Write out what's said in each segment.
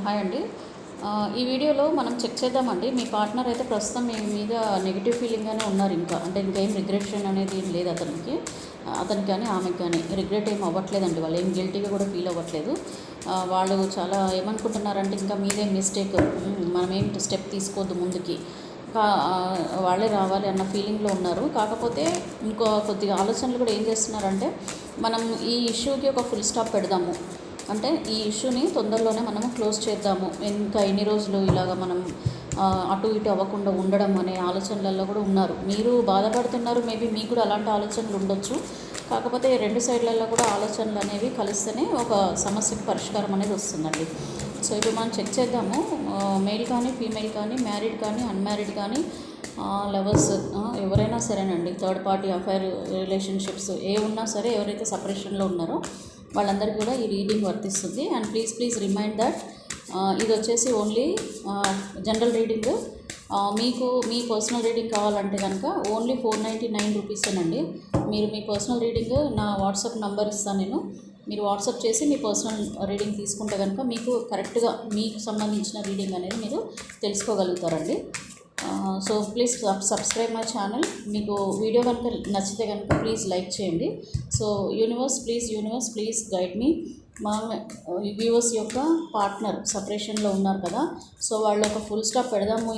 Hi అండి. ఈ వీడియోలో మనం చెక్ చేద్దామండి. మీ పార్ట్నర్ అయితే ప్రస్తుతం మీ మీద నెగిటివ్ ఫీలింగ్గానే ఉన్నారు. అంటే ఇంకేం రిగ్రెషన్ అనేది ఏం లేదు అతనికి కానీ ఆమెకి కానీ రిగ్రెట్ ఏం అవ్వట్లేదండి. వాళ్ళు ఏం గిల్టీగా కూడా ఫీల్ అవ్వట్లేదు. వాళ్ళు చాలా ఏమనుకుంటున్నారంటే ఇంకా మీదే మిస్టేక్, మనం ఏం స్టెప్ తీసుకోవద్దు ముందుకి, వాళ్ళే రావాలి అన్న ఫీలింగ్లో ఉన్నారు. కాకపోతే ఇంకో కొద్దిగా ఆలోచనలు కూడా ఏం చేస్తున్నారంటే, మనం ఈ ఇష్యూకి ఒక ఫుల్ స్టాప్ పెడదాము, అంటే ఈ ఇష్యూని తొందరలోనే మనము క్లోజ్ చేద్దాము, ఇంకా ఎన్ని రోజులు ఇలాగ మనం అటు ఇటు అవ్వకుండా ఉండడం అనే ఆలోచనలలో కూడా ఉన్నారు. మీరు బాధపడుతున్నారు, మేబీ మీకు కూడా అలాంటి ఆలోచనలు ఉండొచ్చు. కాకపోతే రెండు సైడ్లలో కూడా ఆలోచనలు అనేవి కలిస్తేనే ఒక సమస్యకు పరిష్కారం అనేది వస్తుందండి. సో ఇప్పుడు మనం చెక్ చేద్దాము. మేల్ కానీ ఫీమేల్ కానీ, మ్యారీడ్ కానీ అన్మ్యారీడ్ కానీ, లవర్స్, ఎవరైనా సరేనండి, థర్డ్ పార్టీ అఫైర్ రిలేషన్షిప్స్ ఏ ఉన్నా సరే, ఎవరైతే సపరేషన్లో ఉన్నారో వాళ్ళందరికీ కూడా ఈ రీడింగ్ వర్తిస్తుంది. అండ్ ప్లీజ్ రిమైండ్ దట్ ఇది వచ్చేసి ఓన్లీ జనరల్ రీడింగ్. మీకు మీ పర్సనల్ రీడింగ్ కావాలంటే కనుక ఓన్లీ 499 రూపీసేనండి. మీరు మీ పర్సనల్ రీడింగ్ నా వాట్సాప్ నంబర్ ఇస్తాను నేను. మీరు వాట్సాప్ చేసి మీ పర్సనల్ రీడింగ్ తీసుకుంటే కనుక మీకు కరెక్ట్గా మీకు సంబంధించిన రీడింగ్ అనేది మీరు తెలుసుకోగలుగుతారండి. So please subscribe my channel. మీకు వీడియో కనుక నచ్చితే కనుక ప్లీజ్ లైక్ చేయండి. So universe please guide me. మా వ్యూవర్స్ యొక్క పార్ట్నర్ సపరేషన్లో ఉన్నారు కదా, సో వాళ్ళు ఒక ఫుల్ స్టాప్ పెడదాము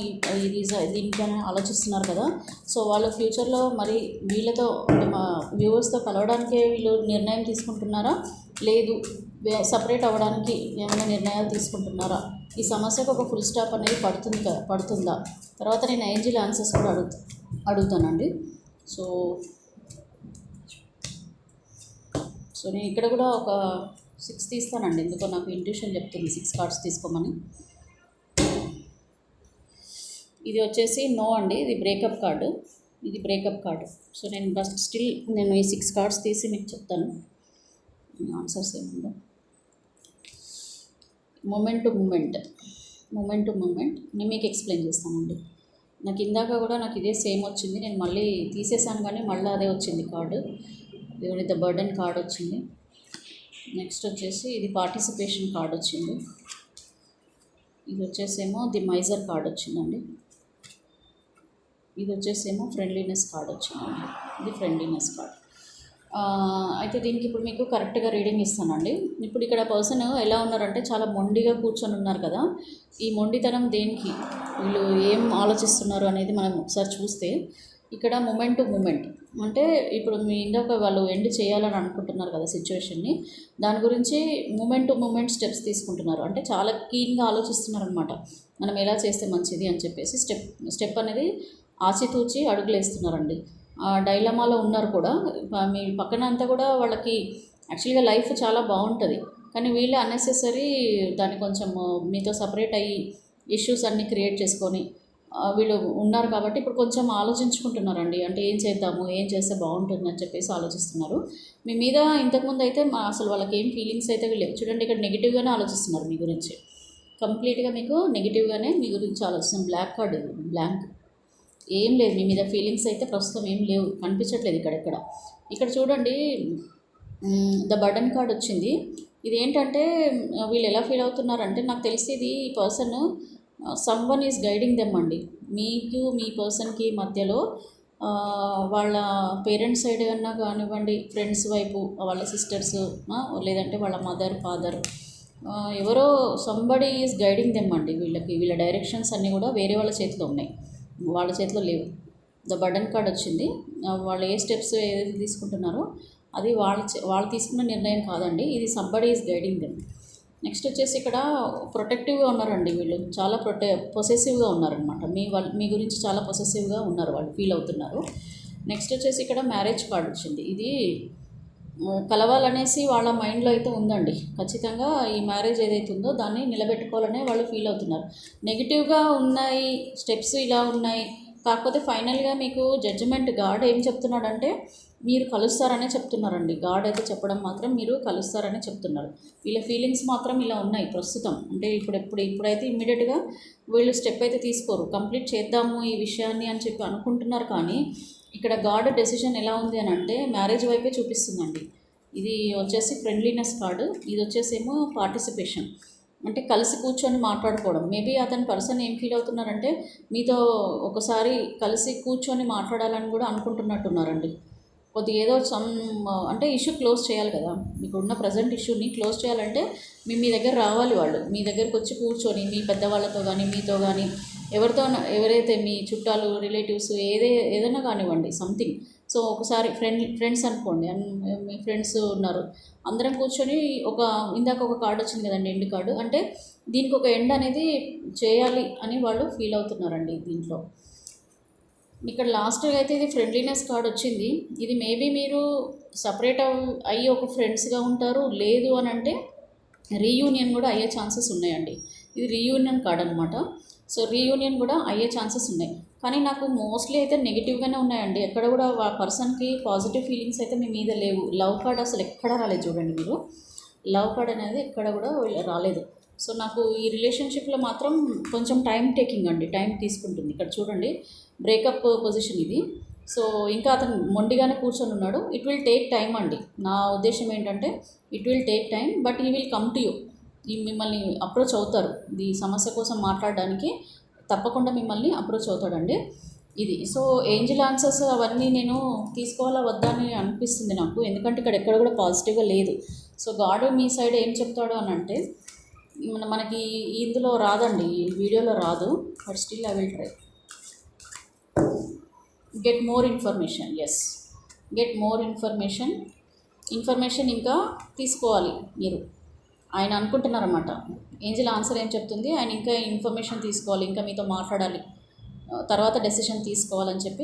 దీనికైనా ఆలోచిస్తున్నారు కదా. సో వాళ్ళు ఫ్యూచర్లో మరి వీళ్ళతో, అంటే మా వ్యూవర్స్తో కలవడానికే వీళ్ళు నిర్ణయం తీసుకుంటున్నారా, లేదు సపరేట్ అవ్వడానికి ఏమైనా నిర్ణయాలు తీసుకుంటున్నారా, ఈ సమస్యకు ఒక ఫుల్ స్టాప్ అనేది పడుతుందా, తర్వాత నేను ఏంజిల్ ఆన్సర్స్ కూడా అడుగుతానండి. సో నేను ఇక్కడ కూడా ఒక 6 తీస్తానండి, ఎందుకో నాకు ఇంట్యూషన్ చెప్తుంది 6 కార్డ్స్ తీసుకోమని. ఇది వచ్చేసి నో అండి, ఇది బ్రేకప్ కార్డు. సో నేను నేను ఈ 6 కార్డ్స్ తీసి మీకు చెప్తాను ఆన్సర్స్ ఏముందో. మూమెంట్ టు మూమెంట్ నేను మీకు ఎక్స్ప్లెయిన్ చేస్తానండి. నాకు ఇందాక కూడా ఇదే సేమ్ వచ్చింది, నేను మళ్ళీ తీసేసాను కానీ మళ్ళీ అదే వచ్చింది కార్డు. ఇది ద బర్డెన్ కార్డ్ వచ్చింది. నెక్స్ట్ వచ్చేసి ఇది పార్టిసిపేషన్ కార్డ్ వచ్చింది. ఇది వచ్చేసేమో ది మైజర్ కార్డ్ వచ్చిందండి. ఇది వచ్చేసేమో ఫ్రెండ్లీనెస్ కార్డ్ వచ్చిందండి. ఇది ఫ్రెండ్లీనెస్ కార్డ్. అయితే దీనికి ఇప్పుడు మీకు కరెక్ట్గా రీడింగ్ ఇస్తానండి. ఇప్పుడు ఇక్కడ పర్సన్ ఎలా ఉన్నారంటే చాలా మొండిగా కూర్చొని ఉన్నారు కదా. ఈ మొండితనం దేనికి, వీళ్ళు ఏం ఆలోచిస్తున్నారు అనేది మనం ఒకసారి చూస్తే, ఇక్కడ మూమెంట్ టు మూమెంట్ అంటే ఇప్పుడు మీ ఇందాక వాళ్ళు ఎండ్ చేయాలని అనుకుంటున్నారు కదా సిచ్యువేషన్ని, దాని గురించి మూమెంట్ టు మూమెంట్ స్టెప్స్ తీసుకుంటున్నారు. అంటే చాలా కీన్గా ఆలోచిస్తున్నారు అనమాట, మనం ఎలా చేస్తే మంచిది అని చెప్పేసి స్టెప్ అనేది ఆచితూచి అడుగులేస్తున్నారండి. డైలమాలో ఉన్నారు కూడా. మీ పక్కన అంతా కూడా వాళ్ళకి యాక్చువల్గా లైఫ్ చాలా బాగుంటుంది, కానీ వీళ్ళు అన్నెసెసరీ దాన్ని కొంచెం మీతో సపరేట్ అయ్యి ఇష్యూస్ అన్నీ క్రియేట్ చేసుకొని వీళ్ళు ఉన్నారు కాబట్టి ఇప్పుడు కొంచెం ఆలోచించుకుంటున్నారండి. అంటే ఏం చేస్తే బాగుంటుంది అని చెప్పేసి ఆలోచిస్తున్నారు. మీ మీద ఇంతకుముందు అయితే అసలు వాళ్ళకి ఏం ఫీలింగ్స్ అయితే లేవు. చూడండి, ఇక్కడ నెగిటివ్గానే ఆలోచిస్తున్నారు మీ గురించి, కంప్లీట్గా మీకు నెగిటివ్గానే మీ గురించి ఆలోచిస్తున్నారు. బ్లాక్ కార్డ్, బ్లాంక్, ఏం లేదు మీ మీద ఫీలింగ్స్ అయితే ప్రస్తుతం ఏం లేవు, కనిపించట్లేదు ఇక్కడ చూడండి. ద బర్డెన్ కార్డ్ వచ్చింది. ఇది ఏంటంటే వీళ్ళు ఎలా ఫీల్ అవుతున్నారంటే, నాకు తెలిసి ఇది ఈ person someone is guiding them అండి. మీకు మీ పర్సన్కి మధ్యలో వాళ్ళ పేరెంట్స్ సైడ్ అన్నా కానివ్వండి, ఫ్రెండ్స్ వైపు వాళ్ళ సిస్టర్స్, లేదంటే వాళ్ళ మదర్ ఫాదర్, ఎవరో సంబడి ఈజ్ గైడింగ్ దెమ్ అండి. వీళ్ళ డైరెక్షన్స్ అన్నీ కూడా వేరే వాళ్ళ చేతిలో ఉన్నాయి, వాళ్ళ చేతిలో లేవు. ద బర్డెన్ కార్డ్ వచ్చింది. వాళ్ళు ఏ స్టెప్స్ ఏదైతే తీసుకుంటున్నారో అది వాళ్ళు తీసుకున్న నిర్ణయం కాదండి, ఇది somebody is guiding them. Next వచ్చేసి ఇక్కడ ప్రొటెక్టివ్గా ఉన్నారండి. వీళ్ళు చాలా పొసెసివ్గా ఉన్నారనమాట. మీ గురించి చాలా పొసెసివ్గా ఉన్నారు, వాళ్ళు ఫీల్ అవుతున్నారు. నెక్స్ట్ వచ్చేసి ఇక్కడ మ్యారేజ్ కార్డ్ వచ్చింది. ఇది కలవాలనేసి వాళ్ళ మైండ్లో అయితే ఉందండి. ఖచ్చితంగా ఈ మ్యారేజ్ ఏదైతే ఉందో దాన్ని నిలబెట్టుకోవాలనే వాళ్ళు ఫీల్ అవుతున్నారు. నెగిటివ్గా ఉన్నాయి, స్టెప్స్ ఇలా ఉన్నాయి. కాకపోతే ఫైనల్గా మీకు జడ్జిమెంట్ గాడ్ ఏం చెప్తున్నాడంటే మీరు కలుస్తారనే చెప్తున్నారండి. గాడ్ అయితే చెప్పడం మాత్రం మీరు కలుస్తారనే చెప్తున్నారు. వీళ్ళ ఫీలింగ్స్ మాత్రం ఇలా ఉన్నాయి ప్రస్తుతం. అంటే ఇప్పుడైతే ఇమ్మీడియట్గా వీళ్ళు స్టెప్ అయితే తీసుకోరు, కంప్లీట్ చేద్దాము ఈ విషయాన్ని అని చెప్పి అనుకుంటున్నారు. కానీ ఇక్కడ గాడ్ డెసిషన్ ఎలా ఉంది అని అంటే మ్యారేజ్ వైపే చూపిస్తుందండి. ఇది వచ్చేసి ఫ్రెండ్లీనెస్ కార్డు, ఇది వచ్చేసేమో పార్టిసిపేషన్. అంటే కలిసి కూర్చొని మాట్లాడుకోవడం. మేబీ అతని పర్సన్ ఏం ఫీల్ అవుతున్నారంటే మీతో ఒకసారి కలిసి కూర్చొని మాట్లాడాలని కూడా అనుకుంటున్నట్టున్నారండి. కొద్దిగా ఏదో అంటే ఇష్యూ క్లోజ్ చేయాలి కదా, మీకున్న ప్రజెంట్ ఇష్యూని క్లోజ్ చేయాలంటే మీ దగ్గర రావాలి వాళ్ళు. మీ దగ్గరకు వచ్చి కూర్చొని మీ పెద్దవాళ్ళతో కానీ మీతో కానీ ఎవరైతే మీ చుట్టాలు రిలేటివ్స్ ఏదైనా కానివ్వండి సంథింగ్. సో ఒకసారి ఫ్రెండ్స్ అనుకోండి, మీ ఫ్రెండ్స్ ఉన్నారు, అందరం కూర్చొని ఇందాక ఒక కార్డు వచ్చింది కదండి, ఎండ్ కార్డు, అంటే దీనికి ఒక ఎండ్ అనేది చేయాలి అని వాళ్ళు ఫీల్ అవుతున్నారండి. దీంట్లో ఇక్కడ లాస్ట్గా అయితే ఇది ఫ్రెండ్లీనెస్ కార్డ్ వచ్చింది. ఇది మేబీ మీరు సపరేట్ అయ్యి ఒక ఫ్రెండ్స్గా ఉంటారు, లేదు అని అంటే రీయూనియన్ కూడా అయ్యే ఛాన్సెస్ ఉన్నాయండి. ఇది రీయూనియన్ కార్డ్ అనమాట. సో రీయూనియన్ కూడా అయ్యే ఛాన్సెస్ ఉన్నాయి. కానీ నాకు మోస్ట్లీ అయితే నెగిటివ్గానే ఉన్నాయండి. ఎక్కడ కూడా ఆ పర్సన్కి పాజిటివ్ ఫీలింగ్స్ అయితే మీ మీద లేవు. లవ్ కార్డ్ అసలు ఎక్కడ రాలేదు చూడండి మీరు, లవ్ కార్డ్ అనేది ఎక్కడ కూడా రాలేదు. సో నాకు ఈ రిలేషన్షిప్లో మాత్రం కొంచెం టైం టేకింగ్ అండి, టైం తీసుకుంటుంది. ఇక్కడ చూడండి బ్రేకప్ పొజిషన్ ఇది. సో ఇంకా అతను మొండిగానే కూర్చొని ఉన్నాడు. ఇట్ విల్ టేక్ టైం అండి. నా ఉద్దేశం ఏంటంటే it will take time, but ఈ విల్ కమ్ టు యూ. మిమ్మల్ని అప్రోచ్ అవుతారు ఈ సమస్య కోసం మాట్లాడడానికి, తప్పకుండా మిమ్మల్ని అప్రోచ్ అవుతాడండి ఇది. సో ఏంజిల్ ఆన్సర్స్ అవన్నీ నేను తీసుకోవాలా వద్దా అని అనిపిస్తుంది నాకు, ఎందుకంటే ఇక్కడ ఎక్కడ కూడా పాజిటివ్గా లేదు. సో గాడ్ మీ సైడ్ ఏం చెప్తాడు అని అంటే మనకి ఇందులో రాదండి, ఈ వీడియోలో రాదు, but still I will try. Get more information. Yes, get more information ఇంకా తీసుకోవాలి మీరు. ఆయన అనుకుంటున్నారన్నమాట, ఏంజిల్ ఆన్సర్ ఏం చెప్తుంది, ఆయన ఇంకా ఇన్ఫర్మేషన్ తీసుకోవాలి, ఇంకా మీతో మాట్లాడాలి, తర్వాత డెసిషన్ తీసుకోవాలని చెప్పి